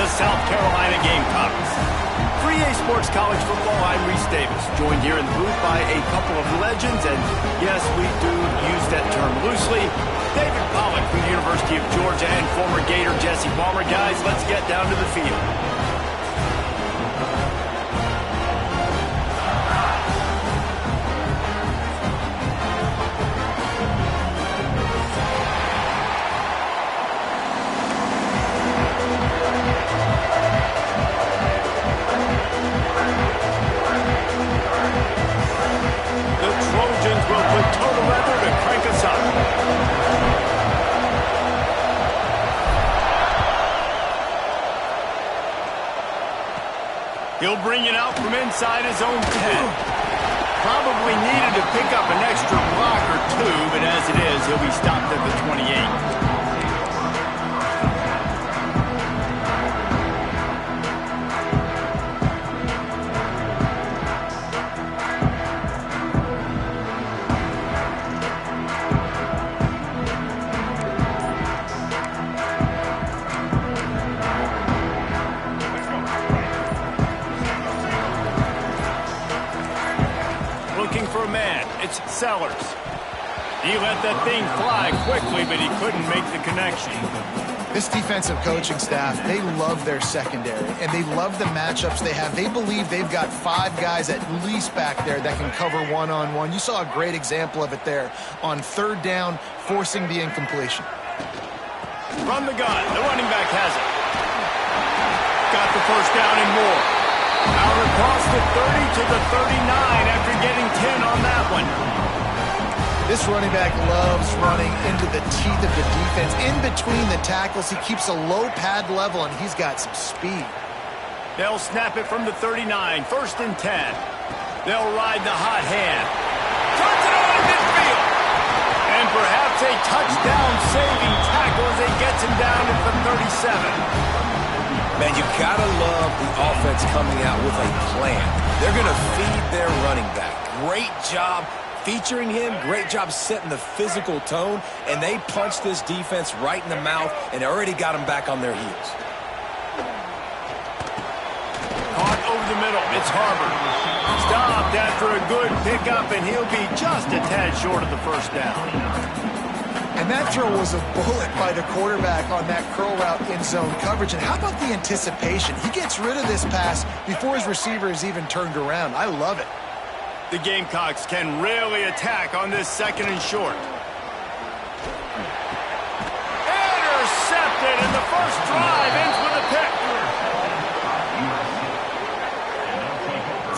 the South Carolina Gamecocks. 3A Sports College Football, I'm Reese Davis, joined here in the booth by a couple of legends, and yes, we do use that term loosely. David Pollack from the University of Georgia and former Gator Jesse Palmer. Guys, let's get down to the field. He'll bring it out from inside his own 10. Probably needed to pick up an extra block or two, but as it is, he'll be stopped at the 28. For a man, it's Sellers. He let that thing fly quickly, but he couldn't make the connection. This defensive coaching staff, they love their secondary, and they love the matchups they have. They believe they've got 5 guys at least back there that can cover one-on-one. You saw a great example of it there on 3rd down, forcing the incompletion. From the gun, the running back has it. Got the first down and more. Out across the 30 to the 39 after getting 10 on that one. This running back loves running into the teeth of the defense. In between the tackles, he keeps a low pad level, and he's got some speed. They'll snap it from the 39, 1st and 10. They'll ride the hot hand. Turns it on in midfield. And perhaps a touchdown-saving tackle as he gets him down at the 37. Man, you gotta love the offense coming out with a plan. They're gonna feed their running back. Great job featuring him. Great job setting the physical tone. And they punched this defense right in the mouth and already got them back on their heels. Caught over the middle. It's Harvard. Stopped after a good pickup, and he'll be just a tad short of the first down. And that throw was a bullet by the quarterback on that curl route in zone coverage. And how about the anticipation? He gets rid of this pass before his receiver is even turned around. I love it. The Gamecocks can really attack on this 2nd and short. Intercepted, and the first drive ends with a pick.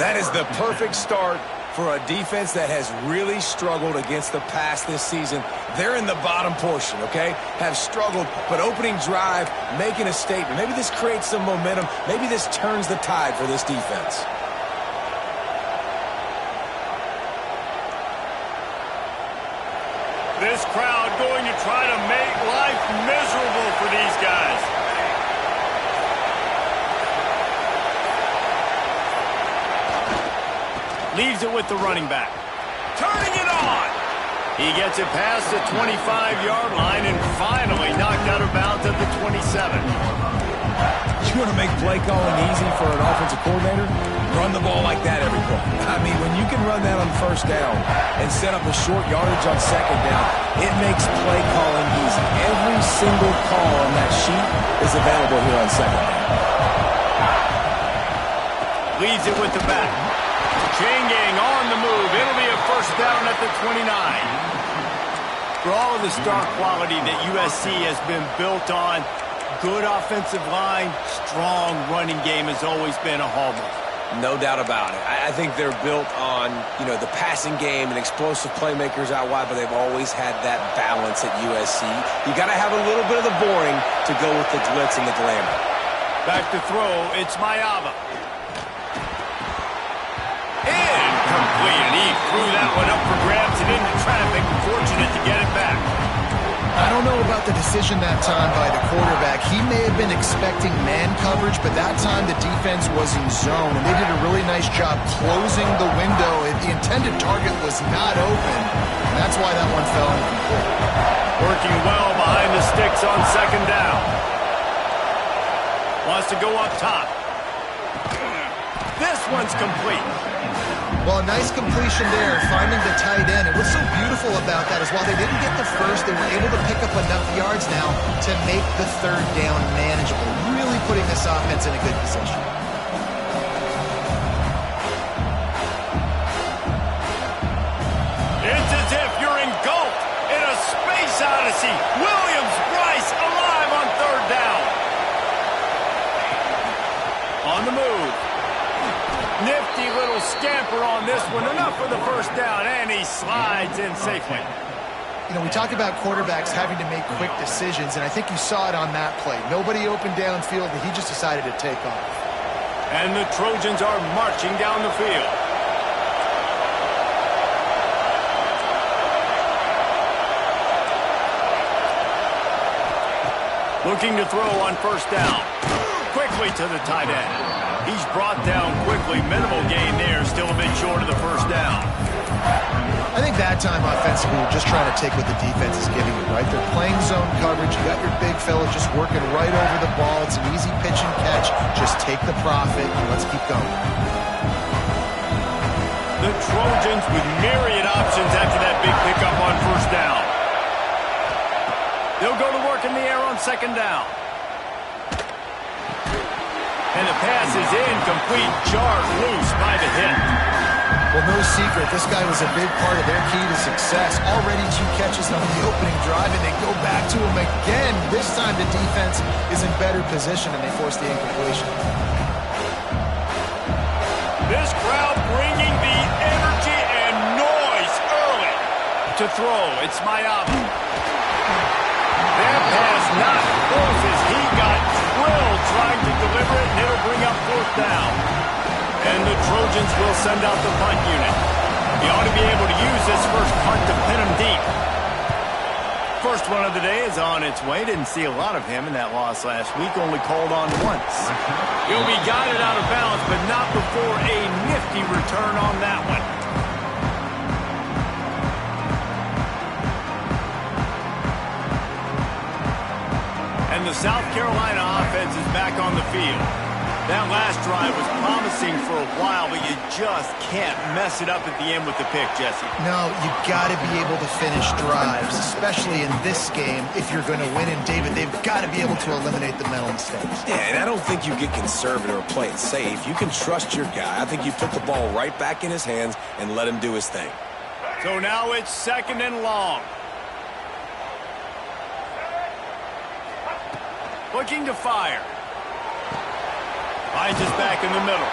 That is the perfect start for a defense that has really struggled against the pass this season. They're in the bottom portion, okay? Have struggled, but opening drive, making a statement. Maybe this creates some momentum. Maybe this turns the tide for this defense. This crowd going to try to make life miserable for these guys. Leaves it with the running back. Turning it on. He gets it past the 25-yard line and finally knocked out of bounds at the 27. You want to make play calling easy for an offensive coordinator? Run the ball like that every play. I mean, when you can run that on 1st down and set up a short yardage on 2nd down, it makes play calling easy. Every single call on that sheet is available here on 2nd down. Leads it with the back. Chain gang on the move. It'll be a first down at the 29. For all of the star quality that USC has been built on, good offensive line, strong running game has always been a hallmark. No doubt about it. I think they're built on, the passing game and explosive playmakers out wide, but they've always had that balance at USC. You got to have a little bit of the boring to go with the glitz and the glamour. Back to throw, it's Mayava. Incomplete, and he threw that one up for grabs and into traffic. Fortunate to get it back. I don't know about the decision that time by the quarterback. He may have been expecting man coverage, but that time the defense was in zone, and they did a really nice job closing the window. The intended target was not open, and that's why that one fell incomplete. Working well behind the sticks on 2nd down. Wants to to go up top. This one's complete. Well, a nice completion there, finding the tight end. And what's so beautiful about that is while they didn't get the first, they were able to pick up enough yards now to make the third down manageable, really putting this offense in a good position. It's as if you're engulfed in a space odyssey. Williams-Brice alive on third down. On the move. Nifty little scamper on this one. Enough for the first down, and he slides in safely. You know, we talk about quarterbacks having to make quick decisions, and I think you saw it on that play. Nobody open downfield, and he just decided to take off. And the Trojans are marching down the field. Looking to throw on first down. Quickly to the tight end. He's brought down quickly. Minimal gain there. Still a bit short of the first down. I think that time offensively, we're just trying to take what the defense is giving you, right? They're playing zone coverage. You got your big fella just working right over the ball. It's an easy pitch and catch. Just take the profit and let's keep going. The Trojans with myriad options after that big pickup on first down. They'll go to work in the air on second down. And the pass is incomplete, jarred loose by the hit. Well, no secret, this guy was a big part of their key to success. Already 2 catches on the opening drive, and they go back to him again. This time the defense is in better position, and they force the incompletion. This crowd bringing the energy and noise early. To throw, it's Mayabu. That pass not close as he got drilled trying to deliver it, and it'll bring up fourth down. And the Trojans will send out the punt unit. He ought to be able to use this first punt to pin him deep. First one of the day is on its way. Didn't see a lot of him in that loss last week, only called on once. He'll be guided out of bounds, but not before a nifty return on that one. And the South Carolina offense is back on the field. That last drive was promising for a while, but you just can't mess it up at the end with the pick, Jesse. No, you got to be able to finish drives, especially in this game if you're going to win. And, David, they've got to be able to eliminate the mental mistakes. Yeah, and I don't think you get conservative or play it safe. You can trust your guy. I think you put the ball right back in his hands and let him do his thing. So now it's second and long. Looking to fire. Finds us back in the middle.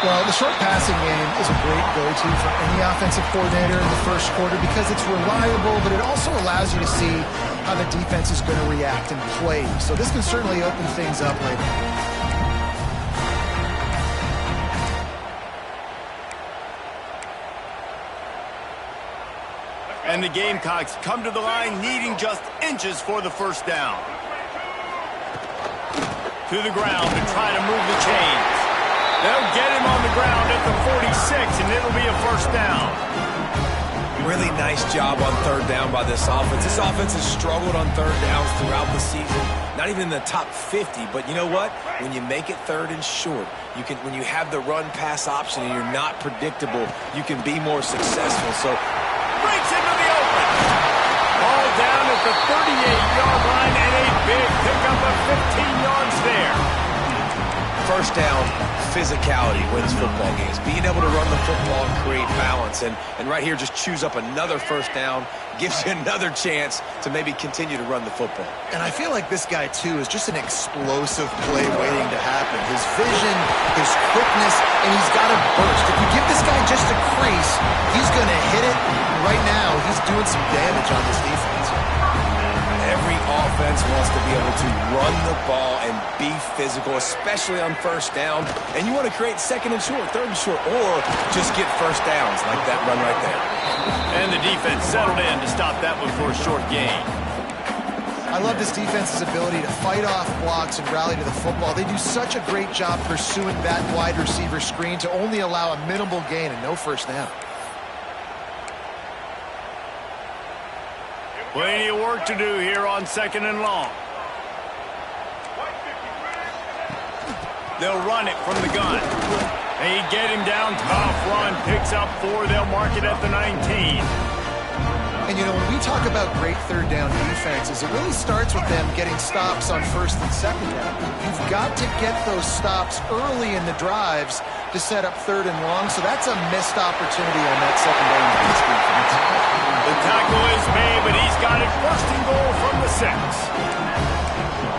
Well, the short passing game is a great go-to for any offensive coordinator in the first quarter because it's reliable, but it also allows you to see how the defense is going to react and play. So this can certainly open things up later. And the Gamecocks come to the line needing just inches for the first down. To the ground to try to move the chains. They'll get him on the ground at the 46, and it'll be a first down. Really nice job on third down by this offense. This offense has struggled on third downs throughout the season. Not even in the top 50, but you know what? When you make it third and short, you can. When you have the run-pass option and you're not predictable, you can be more successful. So, breaks into the open. Ball down at the 38-yard line, and a big pickup of 15 yards there. First down, physicality wins football games. Being able to run the football and create balance. And right here, just choose up another first down, gives you another chance to maybe continue to run the football. And I feel like this guy, too, is just an explosive play waiting to happen. His vision, his quickness, and he's got a burst. If you give this guy just a crease, he's going to hit it. Right now, he's doing some damage on this defense. Every offense wants to be able to run the ball and be physical, especially on first down. And you want to create second and short, third and short, or just get first downs like that run right there. And the defense settled in to stop that one for a short gain. I love this defense's ability to fight off blocks and rally to the football. They do such a great job pursuing that wide receiver screen to only allow a minimal gain and no first down. Plenty of work to do here on second and long. They'll run it from the gun. They get him down, tough run, picks up 4. They'll mark it at the 19. And, you know, when we talk about great third down defenses, it really starts with them getting stops on first and second down. You've got to get those stops early in the drives to set up third and long, so that's a missed opportunity on that second down defense. The tackle is made, but he's got it first and goal from the 6.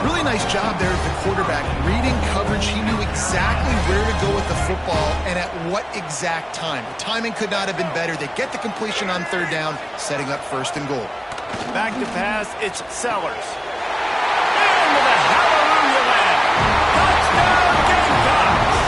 Really nice job there at the quarterback. Reading coverage, he knew exactly where to go with the football and at what exact time. The timing could not have been better. They get the completion on third down, setting up first and goal. Back to pass, it's Sellers. And with a hallelujah land. Touchdown, Gamecocks!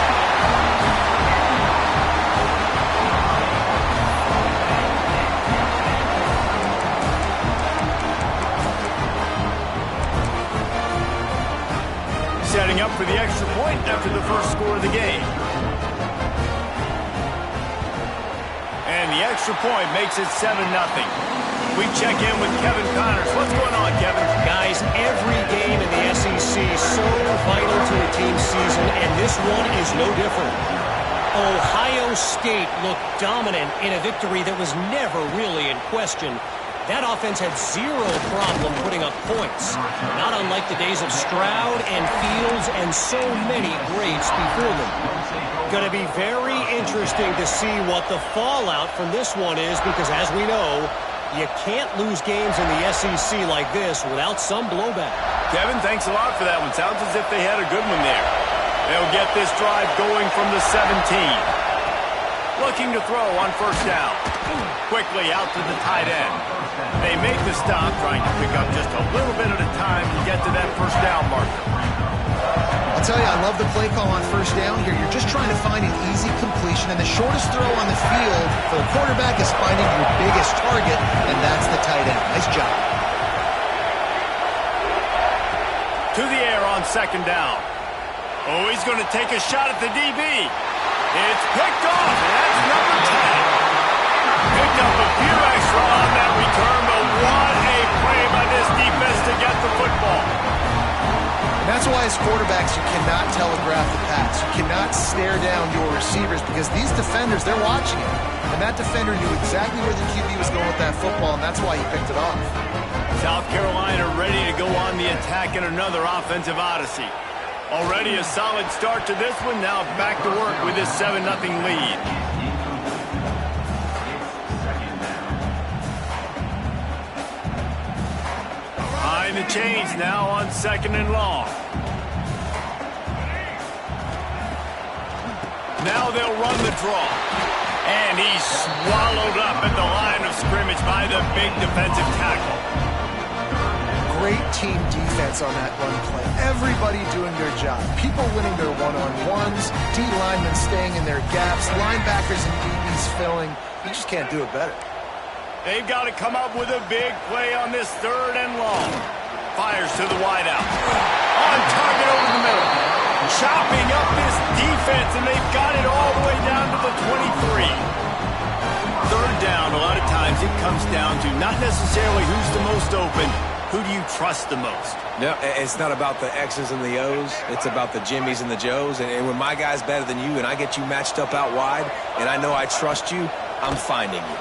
Setting up for the extra point after the first score of the game. And the extra point makes it 7-0. We check in with Kevin Connors. What's going on, Kevin? Guys, every game in the SEC is so vital to a team's season, and this one is no different. Ohio State looked dominant in a victory that was never really in question. That offense had zero problem putting up points, not unlike the days of Stroud and Fields and so many greats before them. Going to be very interesting to see what the fallout from this one is, because as we know, you can't lose games in the SEC like this without some blowback. Kevin, thanks a lot for that one. Sounds as if they had a good one there. They'll get this drive going from the 17. Looking to throw on first down. Quickly out to the tight end. They make the stop, trying to pick up just a little bit at a time to get to that first down marker. I'll tell you, I love the play call on first down here. You're just trying to find an easy completion, and the shortest throw on the field for the quarterback is finding your biggest target, and that's the tight end. Nice job. To the air on second down. Oh, he's going to take a shot at the DB. It's picked off, and that's number 10. Picked up a few extra on that return, but what a play by this defense to get the football. And that's why as quarterbacks, you cannot telegraph the pass. You cannot stare down your receivers, because these defenders, they're watching it. And that defender knew exactly where the QB was going with that football, and that's why he picked it off. South Carolina ready to go on the attack in another offensive odyssey. Already a solid start to this one. Now back to work with this 7-0 lead. Behind the chains now on second and long. Now they'll run the draw. And he's swallowed up at the line of scrimmage by the big defensive tackle. Great team defense on that run play. Everybody doing their job. People winning their one-on-ones, D linemen staying in their gaps, linebackers and DBs filling. You just can't do it better. They've got to come up with a big play on this third and long. Fires to the wideout. On target over the middle. Chopping up this defense, and they've got it all the way down to the 23. Third down, a lot of times it comes down to not necessarily who's the most open. Who do you trust the most? No, it's not about the X's and the O's. It's about the Jimmies and the Joes. And when my guy's better than you and I get you matched up out wide and I know I trust you, I'm finding you.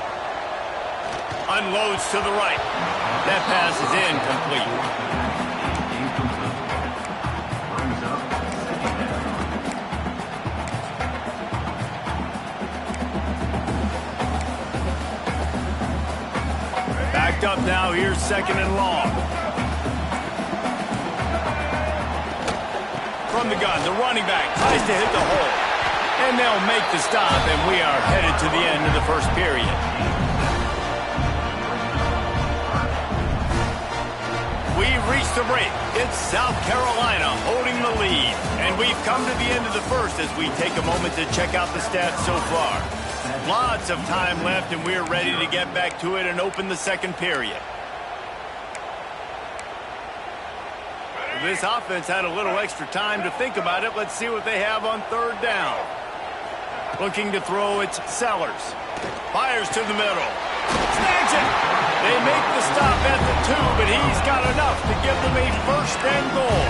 Unloads to the right. That pass is incomplete. Backed up now, here's second and long. From the gun, the running back tries to hit the hole. And they'll make the stop, and we are headed to the end of the first period. We've reached the break. It's South Carolina holding the lead. And we've come to the end of the first as we take a moment to check out the stats so far. Lots of time left, and we're ready to get back to it and open the second period. This offense had a little extra time to think about it. Let's see what they have on third down. Looking to throw, it's Sellers. Fires to the middle. Snags it. They make the stop at the 2, but he's got enough to give them a first and goal.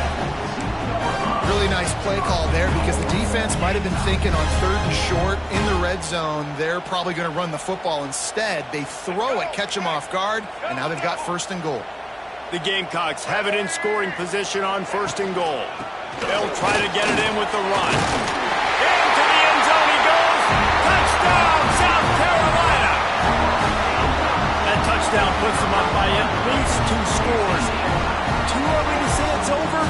Really nice play call there because the defense might have been thinking on 3rd and short in the red zone, they're probably going to run the football. Instead, they throw it, catch them off guard, and now they've got 1st and goal. The Gamecocks have it in scoring position on 1st and goal. They'll try to get it in with the run. Into the end zone he goes. Touchdown, South Carolina. That touchdown puts them up by at least 2 scores. Too early to say it's over?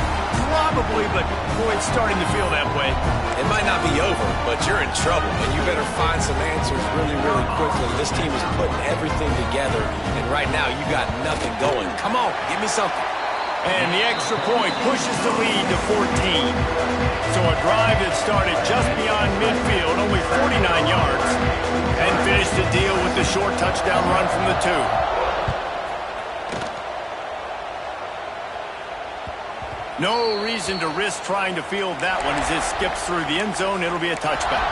Probably, but boy, it's starting to feel that way. It might not be over, but you're in trouble, and you better find some answers really, really quickly. This team is putting everything together, and right now you got nothing going. Come on, give me something. And the extra point pushes the lead to 14. So a drive that started just beyond midfield, only 49 yards, and finished the deal with the short touchdown run from the 2. No reason to risk trying to field that one as it skips through the end zone. It'll be a touchback.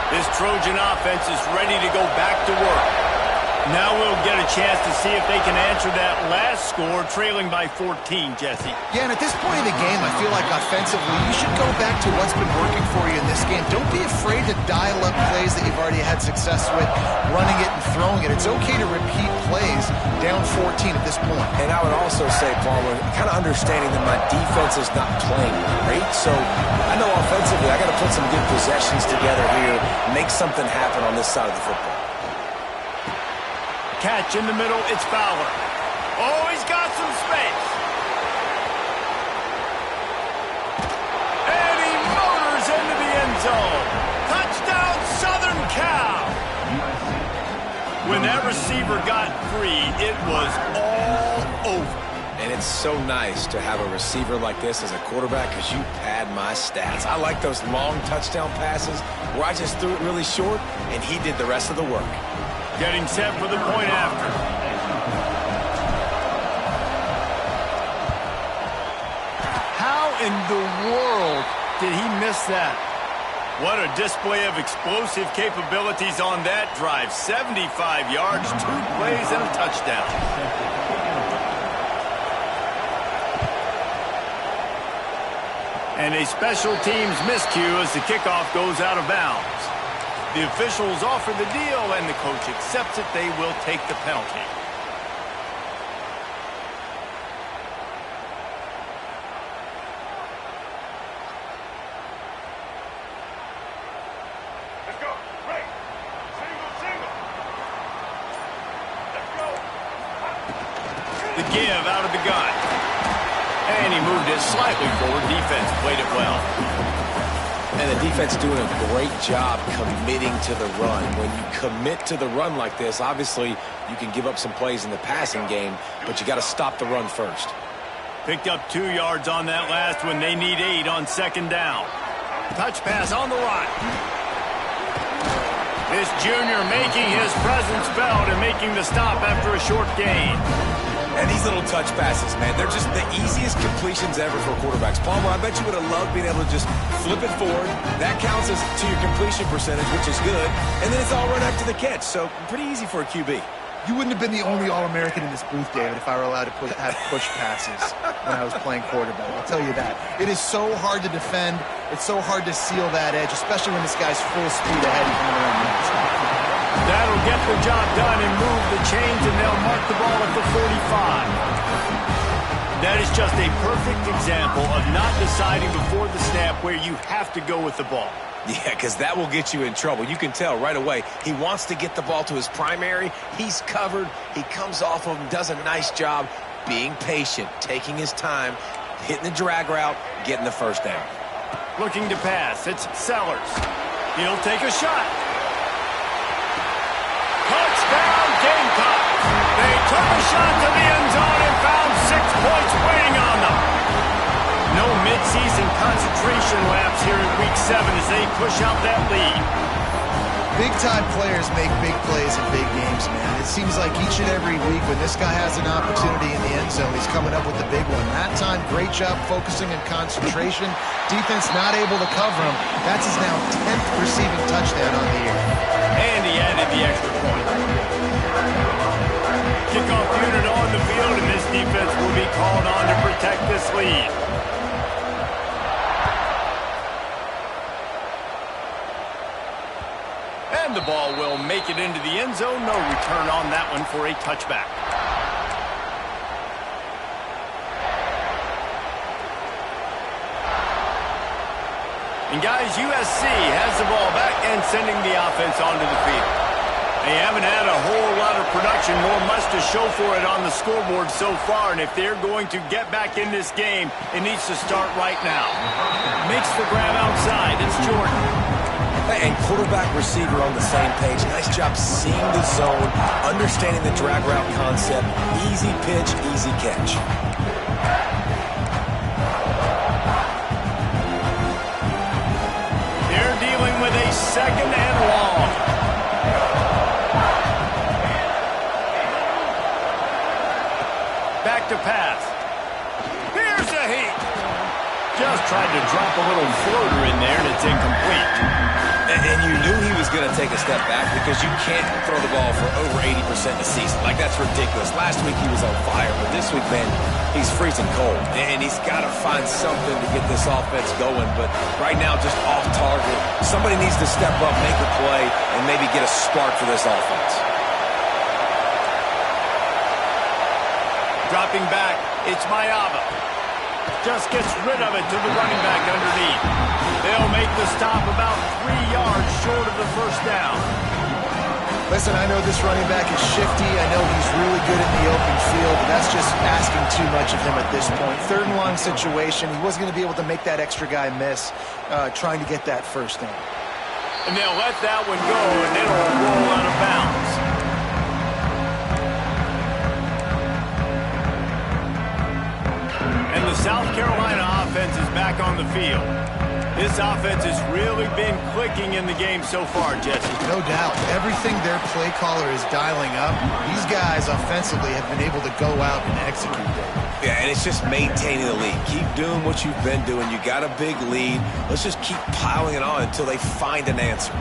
This Trojan offense is ready to go back to work. Now we'll get a chance to see if they can answer that last score, trailing by 14, Jesse. Yeah, and at this point in the game, I feel like offensively, you should go back to what's been working for you in this game. Don't be afraid to dial up plays that you've already had success with, running it and throwing it. It's okay to repeat plays down 14 at this point. And I would also say, Palmer, kind of understanding that my defense is not playing great, so I know offensively I got to put some good possessions together here, make something happen on this side of the football. Catch in the middle, it's Fowler. Oh, he's got some space. And he motors into the end zone. Touchdown, Southern Cal. When that receiver got free, it was all over. And it's so nice to have a receiver like this as a quarterback because you pad my stats. I like those long touchdown passes where I just threw it really short and he did the rest of the work. Getting set for the point after. How in the world did he miss that? What a display of explosive capabilities on that drive. 75 yards, 2 plays, and a touchdown. And a special teams miscue as the kickoff goes out of bounds. The officials offer the deal, and the coach accepts it. They will take the penalty. Let's go. Right. Single. Let's go. The give out of the gun. And he moved it slightly forward. Defense played it well. And the defense doing a great job committing to the run. When you commit to the run like this, obviously you can give up some plays in the passing game, but you got to stop the run first. Picked up 2 yards on that last one. They need 8 on 2nd down. Touch pass on the run. This junior making his presence felt and making the stop after a short gain. And these little touch passes, man, they're just the easiest completions ever for quarterbacks. Palmer, I bet you would have loved being able to just flip it forward. That counts as to your completion percentage, which is good. And then it's all run after the catch, so pretty easy for a QB. You wouldn't have been the only All-American in this booth, David, if I were allowed to have push passes when I was playing quarterback. I'll tell you that. It is so hard to defend. It's so hard to seal that edge, especially when this guy's full speed ahead and coming around the outside. That'll get the job done and move the chains, and they'll mark the ball at the 45. That is just a perfect example of not deciding before the snap where you have to go with the ball. Yeah, because that will get you in trouble. You can tell right away he wants to get the ball to his primary. He's covered. He comes off of him, does a nice job being patient, taking his time, hitting the drag route, getting the first down. Looking to pass. It's Sellers. He'll take a shot. Touchdown, Gamecocks. They took a shot to the end zone and found 6 points waiting on them. No midseason concentration lapse here in Week 7 as they push out that lead. Big-time players make big plays in big games, man. It seems like each and every week when this guy has an opportunity in the end zone, he's coming up with the big one. That time, great job focusing and concentration. Defense not able to cover him. That's his now 10th receiving touchdown on the year. And he added the extra point. kickoff unit on the field, and this defense will be called on to protect this lead. And the ball will make it into the end zone. No return on that one for a touchback. And guys, USC has the ball back and sending the offense onto the field. They haven't had a whole lot of production, nor much to show for it on the scoreboard so far. And if they're going to get back in this game, it needs to start right now. Makes the grab outside. It's Jordan. And quarterback receiver on the same page. Nice job seeing the zone, understanding the drag route concept. Easy pitch, easy catch. They're dealing with a second and long. Back to pass. Here's a heat. Just tried to drop a little floater in there, and it's incomplete. And you knew he was going to take a step back because you can't throw the ball for over 80% a season. Like, that's ridiculous. Last week he was on fire, but this week, man, he's freezing cold. And he's got to find something to get this offense going. But right now, just off target. Somebody needs to step up, make a play, and maybe get a spark for this offense. Dropping back, it's Mayava. Just gets rid of it to the running back underneath. They'll make the stop about 3 yards short of the first down. Listen, I know this running back is shifty. I know he's really good in the open field, but that's just asking too much of him at this point. Third and long situation. He wasn't going to be able to make that extra guy miss trying to get that first down. And they'll let that one go, and it'll roll out of bounds. And the South Carolina offense is back on the field. This offense has really been clicking in the game so far, Jesse. No doubt. Everything their play caller is dialing up, these guys offensively have been able to go out and execute that. Yeah, and it's just maintaining the lead. Keep doing what you've been doing. You got a big lead. Let's just keep piling it on until they find an answer.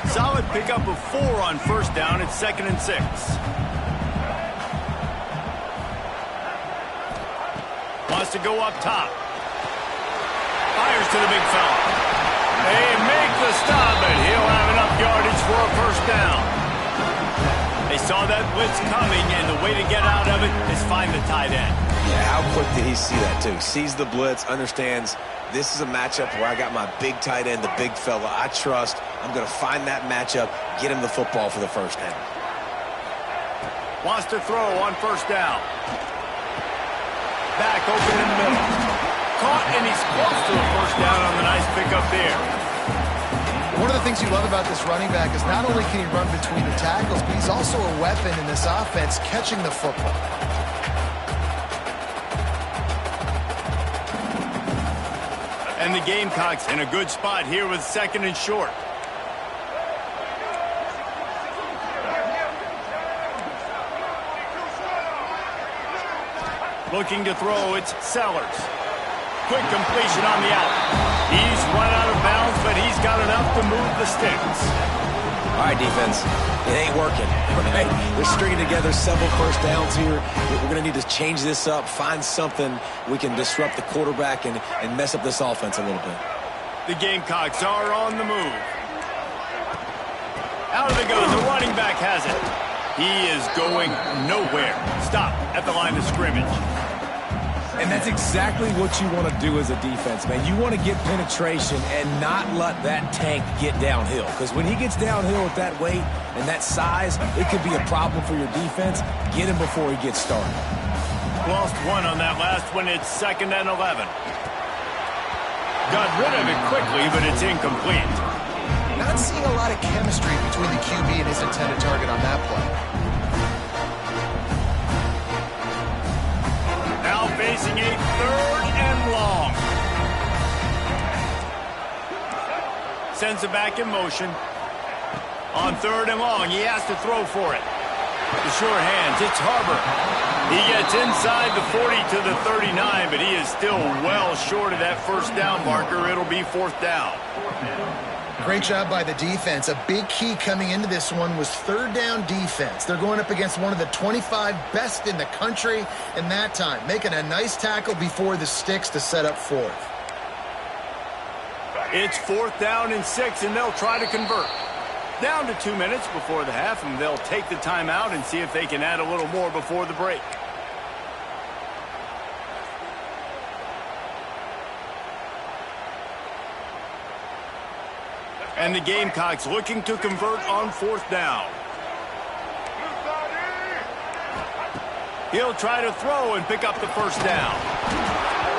Solid pickup of 4 on first down. It's 2nd and 6. Wants to go up top. Fires to the big fella. They make the stop, but he'll have enough yardage for a first down. They saw that blitz coming, and the way to get out of it is find the tight end. Yeah, how quick did he see that, too? Sees the blitz, understands this is a matchup where I got my big tight end, the big fella I trust. I'm going to find that matchup, get him the football for the first down. Wants to throw on first down. Back open in the middle. Caught, and he's close to a first down on the nice pickup there. One of the things you love about this running back is not only can he run between the tackles, but he's also a weapon in this offense catching the football. And the Gamecocks in a good spot here with 2nd and short. Looking to throw, it's Sellers. Quick completion on the out. He's run out of bounds, but he's got enough to move the sticks. All right, defense, it ain't working. Right? They're stringing together several first downs here. We're going to need to change this up, find something we can disrupt the quarterback and mess up this offense a little bit. The Gamecocks are on the move. Out of the gun, the running back has it. He is going nowhere. Stop at the line of scrimmage. And that's exactly what you want to do as a defense, man. You want to get penetration and not let that tank get downhill. Because when he gets downhill at that weight and that size, it could be a problem for your defense. Get him before he gets started. Lost 1 on that last one. It's 2nd and 11. Got rid of it quickly, but it's incomplete. Not seeing a lot of chemistry between the QB and his intended target on that play. Now facing a 3rd and long. Sends it back in motion. On 3rd and long, he has to throw for it. The sure hands, it's Harbor. He gets inside the 40 to the 39, but he is still well short of that first down marker. It'll be 4th down. Great job by the defense. A big key coming into this one was third down defense. They're going up against one of the 25 best in the country in that time, making a nice tackle before the sticks to set up fourth. It's 4th down and 6, and they'll try to convert. Down to 2 minutes before the half, and they'll take the timeout and see if they can add a little more before the break. And the Gamecocks looking to convert on 4th down. He'll try to throw and pick up the first down.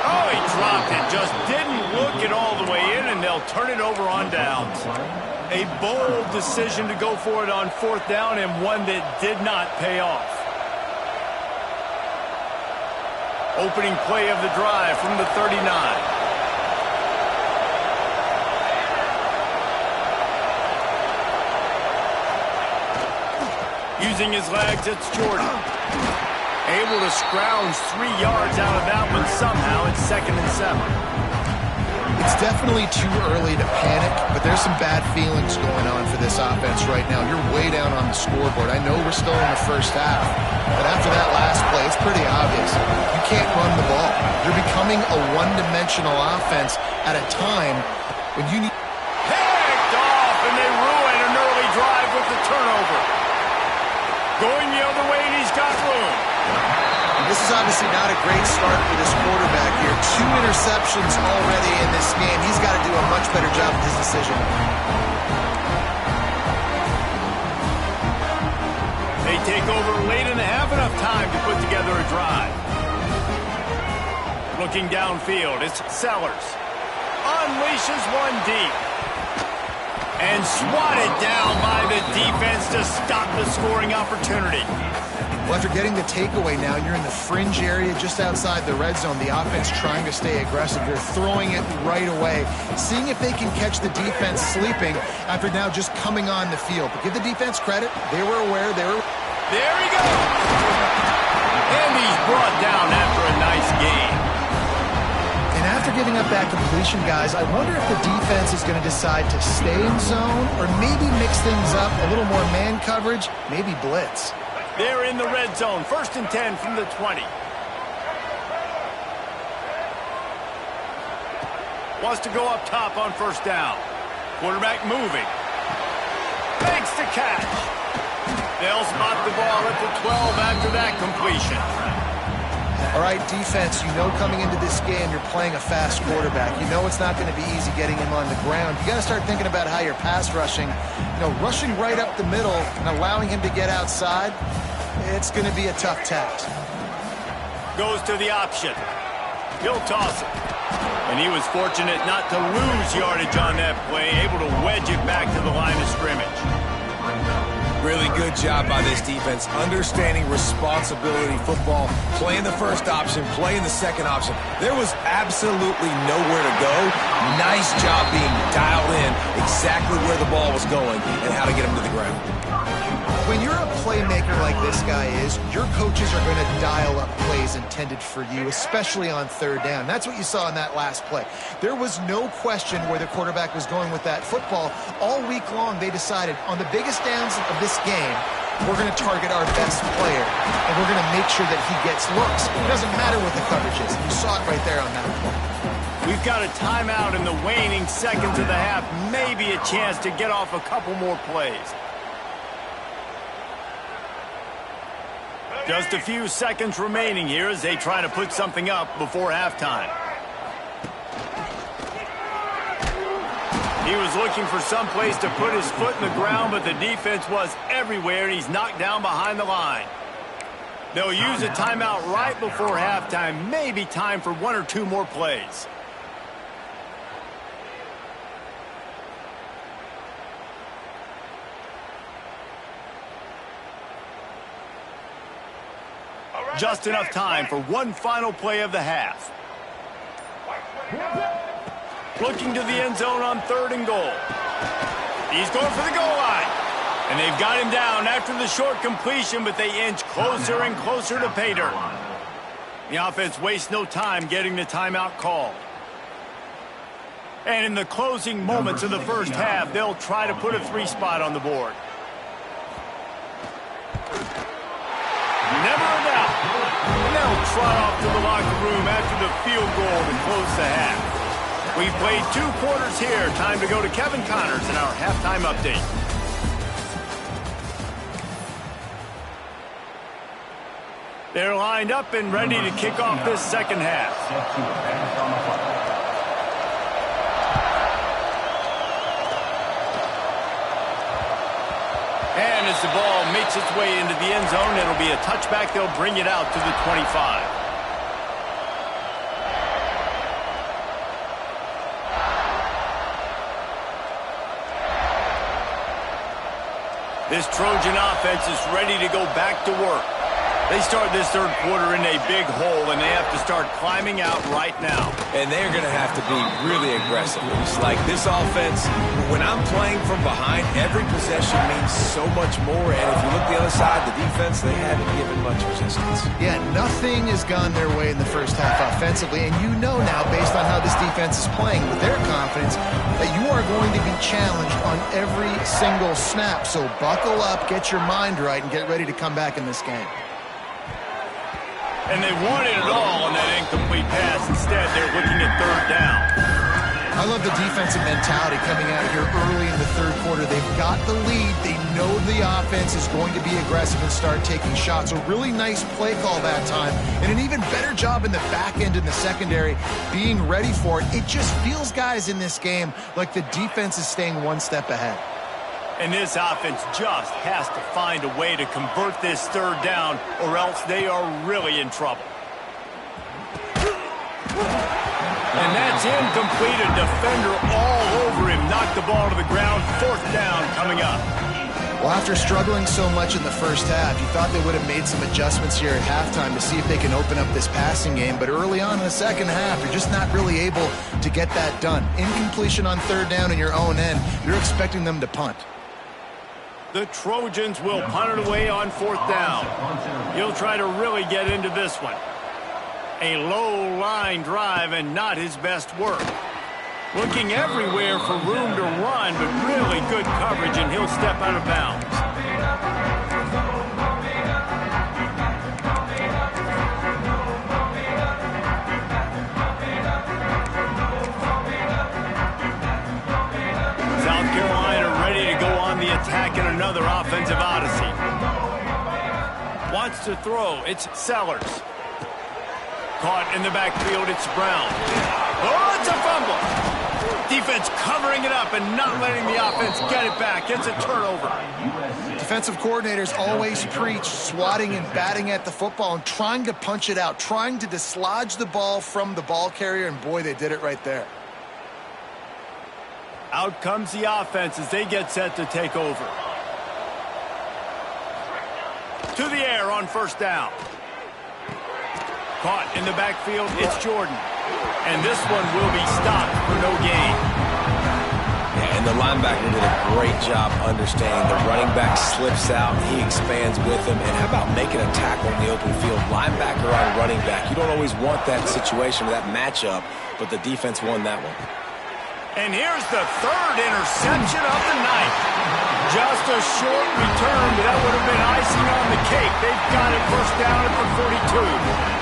Oh, he dropped it. Just didn't look it all the way in, and they'll turn it over on downs. A bold decision to go for it on 4th down, and one that did not pay off. Opening play of the drive from the 39. Using his legs, it's Jordan. Able to scrounge 3 yards out of that one somehow. It's 2nd and 7. It's definitely too early to panic, but there's some bad feelings going on for this offense right now. You're way down on the scoreboard. I know we're still in the first half, but after that last play, it's pretty obvious. You can't run the ball. You're becoming a one-dimensional offense at a time when you need... Picked off, and they ruin an early drive with the turnover. Going the other way, and he's got room. This is obviously not a great start for this quarterback here. 2 interceptions already in this game. He's got to do a much better job with his decision. They take over late in the half, enough time to put together a drive. Looking downfield, it's Sellers. Unleashes one deep. And swatted down by the defense to stop the scoring opportunity. Well, after getting the takeaway now, you're in the fringe area just outside the red zone. The offense trying to stay aggressive. They're throwing it right away, seeing if they can catch the defense sleeping after now just coming on the field. But give the defense credit. They were aware. There he goes. And he's brought down after a nice game. And after giving up that completion, guys, I wonder if the defense is going to decide to stay in zone or maybe mix things up, a little more man coverage, maybe blitz. They're in the red zone, 1st and 10 from the 20. Wants to go up top on 1st down. Quarterback moving. Makes the catch. They'll spot the ball at the 12 after that completion. All right, defense, you know coming into this game you're playing a fast quarterback. You know it's not going to be easy getting him on the ground. You got to start thinking about how you're pass rushing. You know, rushing right up the middle and allowing him to get outside, it's going to be a tough task. Goes to the option. He'll toss it. And he was fortunate not to lose yardage on that play, able to wedge it back to the line of scrimmage. Really good job by this defense, understanding responsibility football, playing the first option, playing the second option. There was absolutely nowhere to go. Nice job being dialed in exactly where the ball was going and how to get him to the ground. When you're a playmaker like this guy is, your coaches are going to dial up plays intended for you, especially on 3rd down. That's what you saw in that last play. There was no question where the quarterback was going with that football. All week long, they decided on the biggest downs of this game, we're going to target our best player, and we're going to make sure that he gets looks. It doesn't matter what the coverage is. You saw it right there on that play. We've got a timeout in the waning seconds of the half. Maybe a chance to get off a couple more plays. Just a few seconds remaining here as they try to put something up before halftime. He was looking for some place to put his foot in the ground, but the defense was everywhere, and he's knocked down behind the line. They'll use a timeout right before halftime. Maybe time for 1 or 2 more plays. Just enough time for one final play of the half. Looking to the end zone on 3rd and goal. He's going for the goal line. And they've got him down after the short completion, but they inch closer and closer to pay dirt. The offense wastes no time getting the timeout called. And in the closing moments of the first half, they'll try to put a 3-spot on the board. Never a doubt. And they'll trot off to the locker room after the field goal to close the half. We've played 2 quarters here. Time to go to Kevin Connors in our halftime update. They're lined up and ready to kick off this second half. And as the ball makes its way into the end zone, it'll be a touchback. They'll bring it out to the 25. This Trojan offense is ready to go back to work. They start this third quarter in a big hole, and they have to start climbing out right now. And they're going to have to be really aggressive. It's like this offense, when I'm playing from behind, every possession means so much more. And if you look the other side, the defense, they haven't given much resistance. Yeah, nothing has gone their way in the first half offensively. And you know now, based on how this defense is playing with their confidence, that you are going to be challenged on every single snap. So buckle up, get your mind right, and get ready to come back in this game. And they wanted it all on that incomplete pass. Instead, they're looking at third down. I love the defensive mentality coming out here early in the third quarter. They've got the lead. They know the offense is going to be aggressive and start taking shots. A really nice play call that time. And an even better job in the back end in the secondary being ready for it. It just feels, guys, in this game like the defense is staying one step ahead. And this offense just has to find a way to convert this third down, or else they are really in trouble. And that's incomplete. A defender all over him. Knocked the ball to the ground. Fourth down coming up. Well, after struggling so much in the first half, you thought they would have made some adjustments here at halftime to see if they can open up this passing game. But early on in the second half, you're just not really able to get that done. Incompletion on third down in your own end, you're expecting them to punt. The Trojans will punt it away on fourth down. He'll try to really get into this one. A low line drive and not his best work. Looking everywhere for room to run, but really good coverage, and he'll step out of bounds. South Carolina ready to go on the attack in another offensive odyssey. Wants to throw. It's Sellers. Caught in the backfield. It's Brown. Oh, it's a fumble. Defense covering it up and not letting the offense get it back. It's a turnover. Defensive coordinators always preach swatting and batting at the football and trying to punch it out, trying to dislodge the ball from the ball carrier, and boy, they did it right there. Out comes the offense as they get set to take over. To the air on first down. Caught in the backfield, it's Jordan. And this one will be stopped for no gain. Yeah, and the linebacker did a great job understanding. The running back slips out, he expands with him. And how about making a tackle in the open field? Linebacker on running back. You don't always want that situation or that matchup, but the defense won that one. And here's the third interception of the night. Just a short return, but that would have been icing on the cake. They've got it first down at the 42.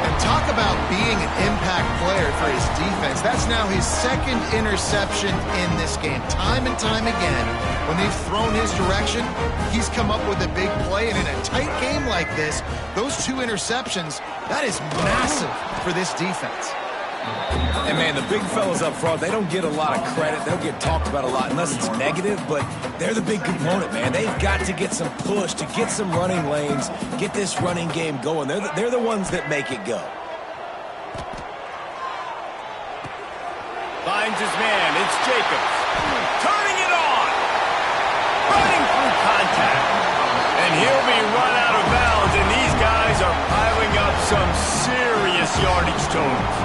And talk about being an impact player for his defense. That's now his second interception in this game. Time and time again, when they've thrown his direction, he's come up with a big play. And in a tight game like this, those two interceptions, that is massive for this defense. And, man, the big fellas up front, they don't get a lot of credit. They'll get talked about a lot unless it's negative, but they're the big component, man. They've got to get some push, to get some running lanes, get this running game going. They're the ones that make it go. Finds his man. It's Jacobs. Turning it on. Running through contact. And he'll be run out of bounds, and these guys are piling up some serious yardage totals.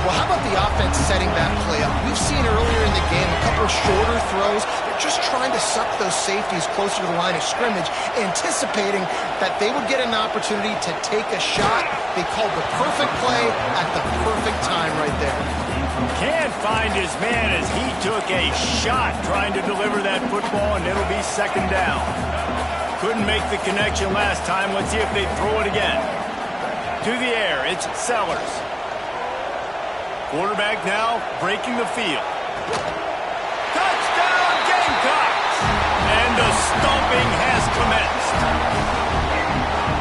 Well, how about the offense setting that play up? We've seen earlier in the game a couple of shorter throws. They're just trying to suck those safeties closer to the line of scrimmage, anticipating that they would get an opportunity to take a shot. They called the perfect play at the perfect time right there. Can't find his man as he took a shot trying to deliver that football, and it'll be second down. Couldn't make the connection last time. Let's see if they throw it again. To the air, it's Sellers. Quarterback now breaking the field. Touchdown, Gamecocks! And the stomping has commenced.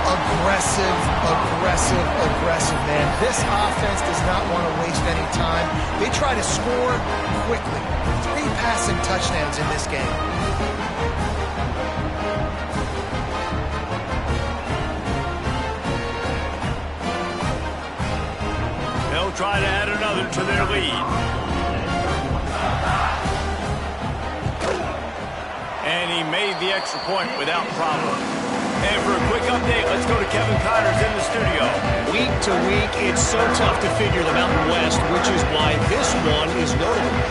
Aggressive, aggressive, aggressive, man. This offense does not want to waste any time. They try to score quickly. 3 passing touchdowns in this game. They'll try to add another to their lead. And he made the extra point without problem. And for a quick update, let's go to Kevin Connors in the studio. Week to week, it's so tough to figure the Mountain West, which is why this one is notable.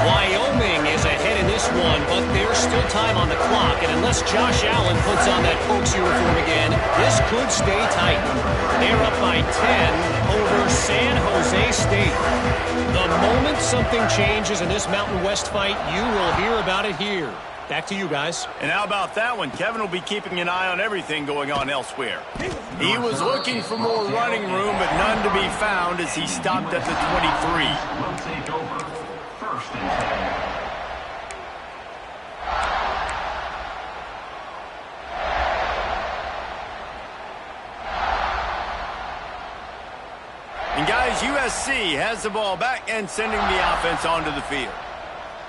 Wyoming is ahead in this one, but there's still time on the clock, and unless Josh Allen puts on that Pokes uniform again, this could stay tight. They're up by 10 over San Jose State. The moment something changes in this Mountain West fight, you will hear about it here. Back to you guys. And how about that one? Kevin will be keeping an eye on everything going on elsewhere. He was looking for more running room, but none to be found as he stopped at the 23. Will take over. First and 10. And guys, USC has the ball back and sending the offense onto the field.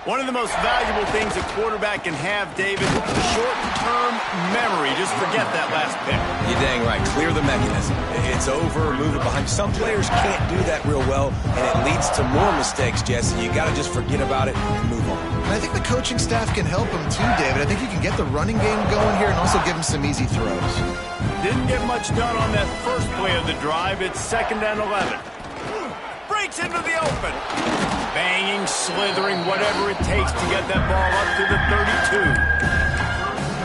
One of the most valuable things a quarterback can have, David, short-term memory. Just forget that last pick. You're dang right. Clear the mechanism. It's over, move it behind. Some players can't do that real well, and it leads to more mistakes, Jesse. You got to just forget about it and move on. And I think the coaching staff can help him too, David. I think you can get the running game going here and also give him some easy throws. Didn't get much done on that first play of the drive. It's 2nd and 11. Breaks into the open. Banging, slithering, whatever it takes to get that ball up to the 32.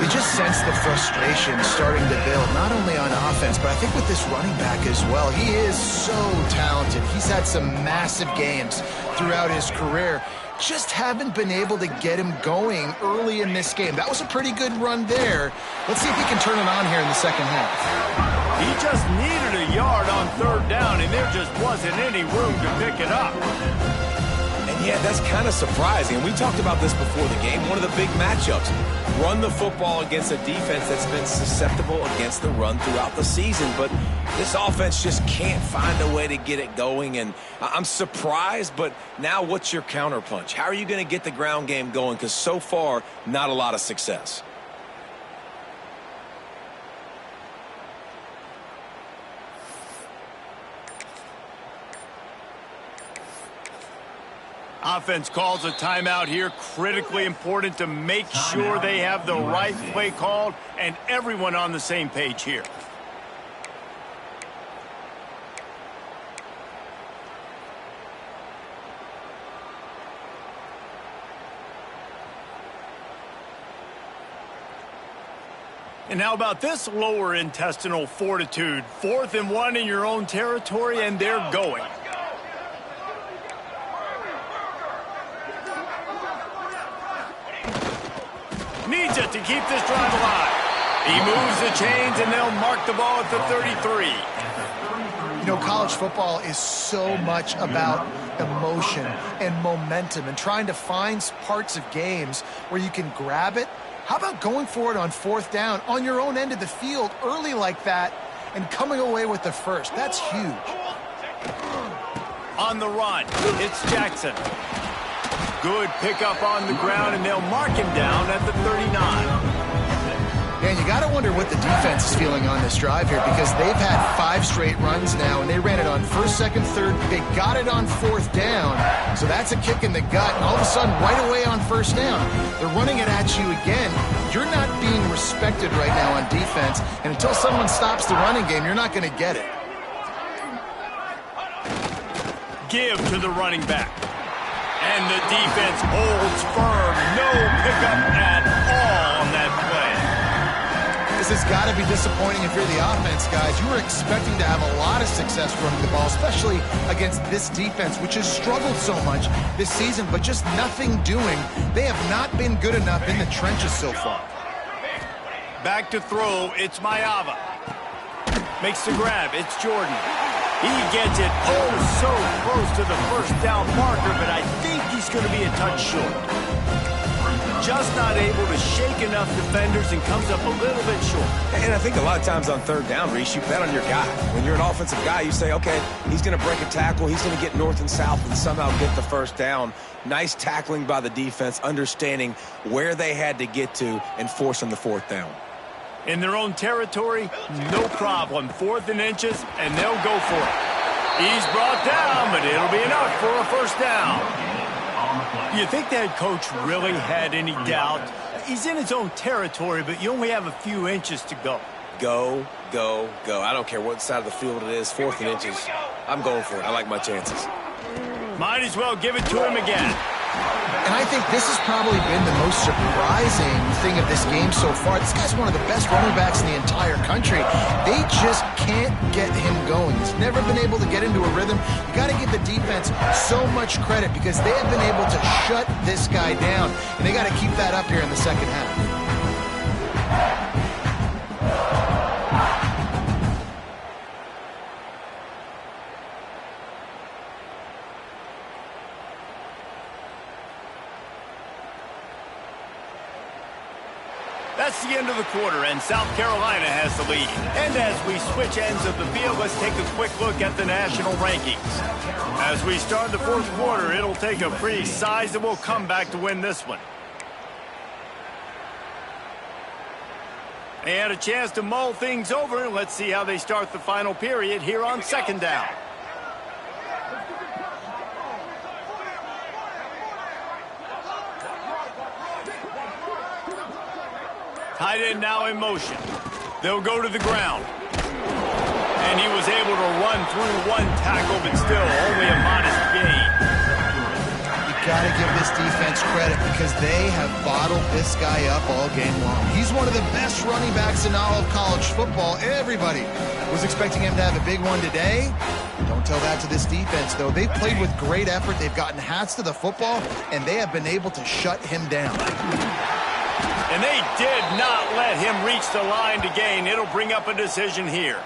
You just sense the frustration starting to build, not only on offense, but I think with this running back as well. He is so talented. He's had some massive games throughout his career. Just haven't been able to get him going early in this game. That was a pretty good run there. Let's see if he can turn it on here in the second half. He just needed a yard on 3rd down, and there just wasn't any room to pick it up. And yeah, that's kind of surprising. We talked about this before the game. One of the big matchups. Run the football against a defense that's been susceptible against the run throughout the season. But this offense just can't find a way to get it going. And I'm surprised, but now what's your counterpunch? How are you going to get the ground game going? Because so far, not a lot of success. Offense calls a timeout here. Critically important to make sure they have the right play called and everyone on the same page here. And how about this lower intestinal fortitude? 4th and 1 in your own territory, and they're going. Needs it to keep this drive alive. He moves the chains, and they'll mark the ball at the 33. You know, college football is so much about emotion and momentum and trying to find parts of games where you can grab it. How about going for it on 4th down on your own end of the field early like that and coming away with the first? That's huge. On the run, it's Jackson. Good pickup on the ground, and they'll mark him down at the 39. And you got to wonder what the defense is feeling on this drive here, because they've had 5 straight runs now, and they ran it on 1st, 2nd, 3rd. They got it on 4th down, so that's a kick in the gut. And all of a sudden, right away on 1st down, they're running it at you again. You're not being respected right now on defense, and until someone stops the running game, you're not going to get it. Give to the running back. And the defense holds firm. No pickup at all on that play. This This has got to be disappointing if you're the offense, guys. You were expecting to have a lot of success running the ball, especially against this defense, which has struggled so much this season, but just nothing doing. They have not been good enough in the trenches so far. Back to throw, it's Maiava. Makes the grab, it's Jordan. He gets it oh so close to the first down marker, but I think he's going to be a touch short. Just not able to shake enough defenders and comes up a little bit short. And I think a lot of times on third down, Reese, you bet on your guy. When you're an offensive guy, you say, okay, he's going to break a tackle, he's going to get north and south and somehow get the first down. Nice tackling by the defense, understanding where they had to get to and forcing the fourth down. In their own territory, no problem. 4th and inches, and they'll go for it. He's brought down, but it'll be enough for a first down. You think that coach really had any doubt? He's in his own territory, but you only have a few inches to go. Go, go, go. I don't care what side of the field it is, 4th and inches. I'm going for it. I like my chances. Might as well give it to him again. And I think this has probably been the most surprising thing of this game so far. This guy's one of the best running backs in the entire country. They just can't get him going. He's never been able to get into a rhythm. You got to give the defense so much credit because they have been able to shut this guy down. And they got to keep that up here in the second half. That's the end of the quarter, and South Carolina has the lead. And as we switch ends of the field, let's take a quick look at the national rankings. As we start the fourth quarter, it'll take a pretty sizable comeback to win this one. They had a chance to mull things over. Let's see how they start the final period here on second down. Tight end now in motion. They'll go to the ground. And he was able to run through one tackle, but still only a modest gain. You got to give this defense credit because they have bottled this guy up all game long. He's one of the best running backs in all of college football. Everybody was expecting him to have a big one today. Don't tell that to this defense, though. They've played with great effort. They've gotten hats to the football, and they have been able to shut him down. And they did not let him reach the line to gain. It'll bring up a decision here.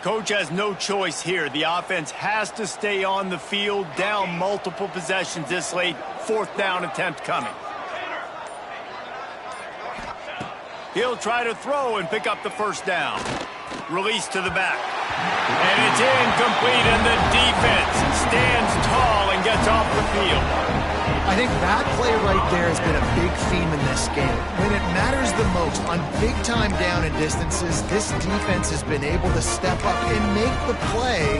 Coach has no choice here. The offense has to stay on the field, down multiple possessions this late. 4th down attempt coming. He'll try to throw and pick up the first down. Release to the back. And it's incomplete, and the defense stands tall and gets off the field. I think that play right there has been a big theme in this game. When it matters the most, on big-time down and distances, this defense has been able to step up and make the play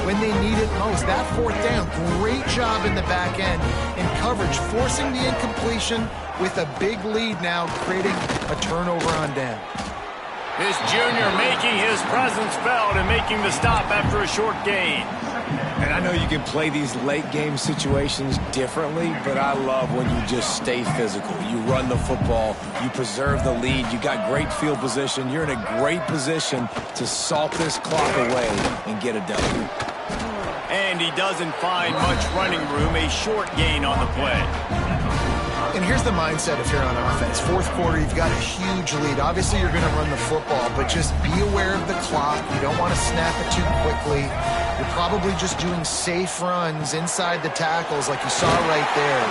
when they need it most. That 4th down, great job in the back end in coverage, forcing the incompletion with a big lead now, creating a turnover on down. This junior making his presence felt and making the stop after a short gain. And I know you can play these late-game situations differently, but I love when you just stay physical. You run the football, you preserve the lead, you got great field position, you're in a great position to salt this clock away and get a W. And he doesn't find much running room, a short gain on the play. And here's the mindset if you're on offense. 4th quarter, you've got a huge lead. Obviously, you're going to run the football, but just be aware of the clock. You don't want to snap it too quickly. You're probably just doing safe runs inside the tackles like you saw right there.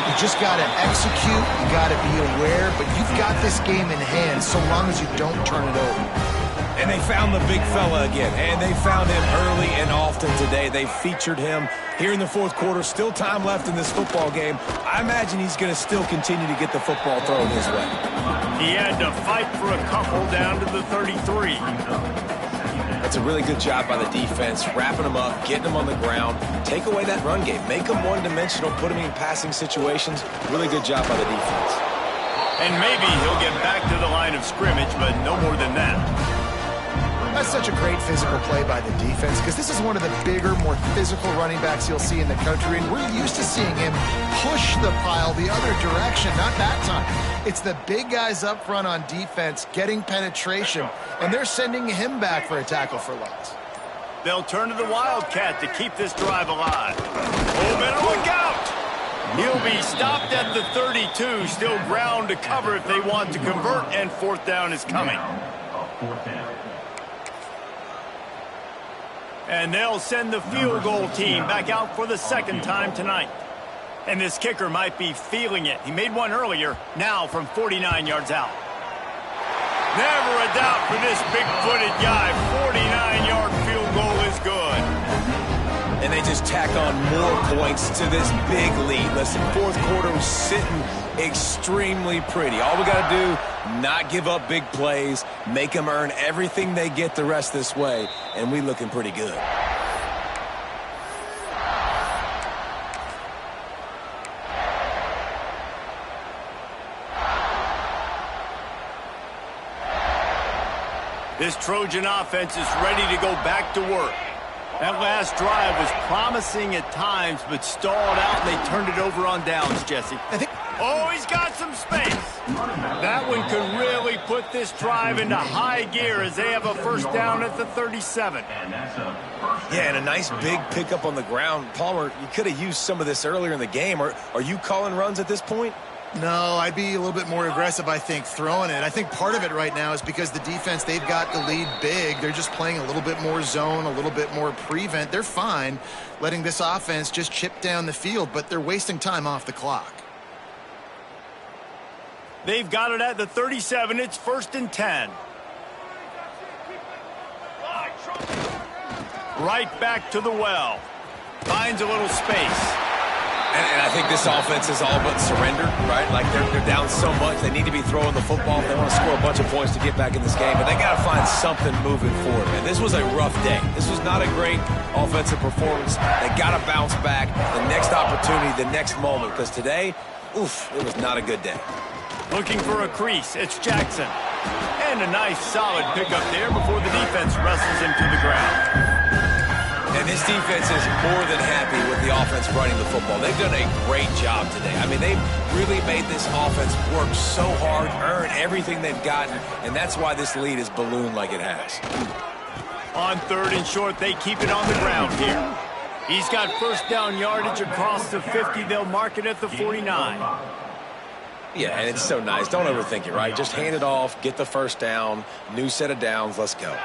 You just got to execute. You got to be aware, but you've got this game in hand so long as you don't turn it over. And they found the big fella again, and they found him early and often today. They featured him here in the 4th quarter. Still time left in this football game. I imagine he's going to still continue to get the football thrown his way. He had to fight for a couple down to the 33. That's a really good job by the defense, wrapping them up, getting them on the ground, take away that run game, make them one-dimensional, put them in passing situations. Really good job by the defense. And maybe he'll get back to the line of scrimmage, but no more than that. That's such a great physical play by the defense because this is one of the bigger, more physical running backs you'll see in the country, and we're used to seeing him push the pile the other direction, not that time. It's the big guys up front on defense getting penetration, and they're sending him back for a tackle for loss. They'll turn to the Wildcat to keep this drive alive. Oh, better look out! He'll be stopped at the 32, still ground to cover if they want to convert, and fourth down is coming. And they'll send the field goal team back out for the second time tonight. And this kicker might be feeling it. He made one earlier, now from 49 yards out. Never a doubt for this big-footed guy. 49-yard field goal is good. And they just tack on more points to this big lead. Listen, fourth quarter was sitting extremely pretty. All we got to do, not give up big plays, make them earn everything they get the rest this way, and we looking pretty good. This Trojan offense is ready to go back to work. That last drive was promising at times, but stalled out, and they turned it over on downs, Jesse. Oh, he's got some space. That one could really put this drive into high gear as they have a first down at the 37. Yeah, and a nice big pickup on the ground. Palmer, you could have used some of this earlier in the game. Are you calling runs at this point? No, I'd be a little bit more aggressive, I think, throwing it. I think part of it right now is because the defense, they've got the lead big. They're just playing a little bit more zone, a little bit more prevent. They're fine letting this offense just chip down the field, but they're wasting time off the clock. They've got it at the 37. It's 1st and 10. Right back to the well. Finds a little space. And I think this offense is all but surrendered, right? Like they're down so much, they need to be throwing the football if they want to score a bunch of points to get back in this game. But they got to find something moving forward, man. This was a rough day. This was not a great offensive performance. They got to bounce back the next opportunity, the next moment, because today, oof, it was not a good day. Looking for a crease. It's Jackson. And a nice solid pickup there before the defense wrestles him to the ground. And this defense is more than happy with the offense running the football. They've done a great job today. I mean, they've really made this offense work so hard, earn everything they've gotten, and that's why this lead is ballooned like it has. On 3rd and short, they keep it on the ground here. He's got first down yardage across the 50. They'll mark it at the 49. Yeah, and it's so nice. Don't overthink it, right? Just hand it off, get the first down, new set of downs, let's go.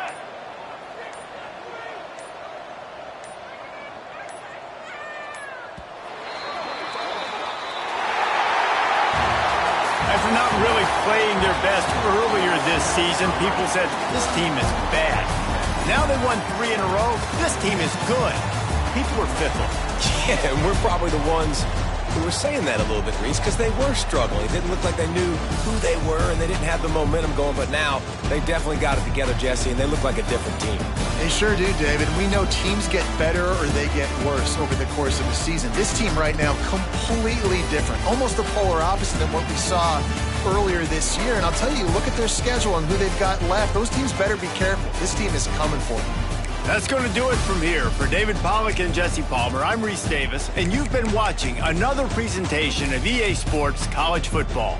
After not really playing their best earlier this season, people said, this team is bad. Now they won 3 in a row. This team is good. People were fickle. Yeah, and we're probably the ones who were saying that a little bit, Reese, because they were struggling. It didn't look like they knew who they were, and they didn't have the momentum going. But now they definitely got it together, Jesse, and they look like a different team. They sure do, David. We know teams get better or they get worse over the course of the season. This team right now, completely different. Almost the polar opposite than what we saw earlier this year. And I'll tell you, look at their schedule and who they've got left. Those teams better be careful. This team is coming for them. That's going to do it from here. For David Pollack and Jesse Palmer, I'm Reese Davis, and you've been watching another presentation of EA Sports College Football.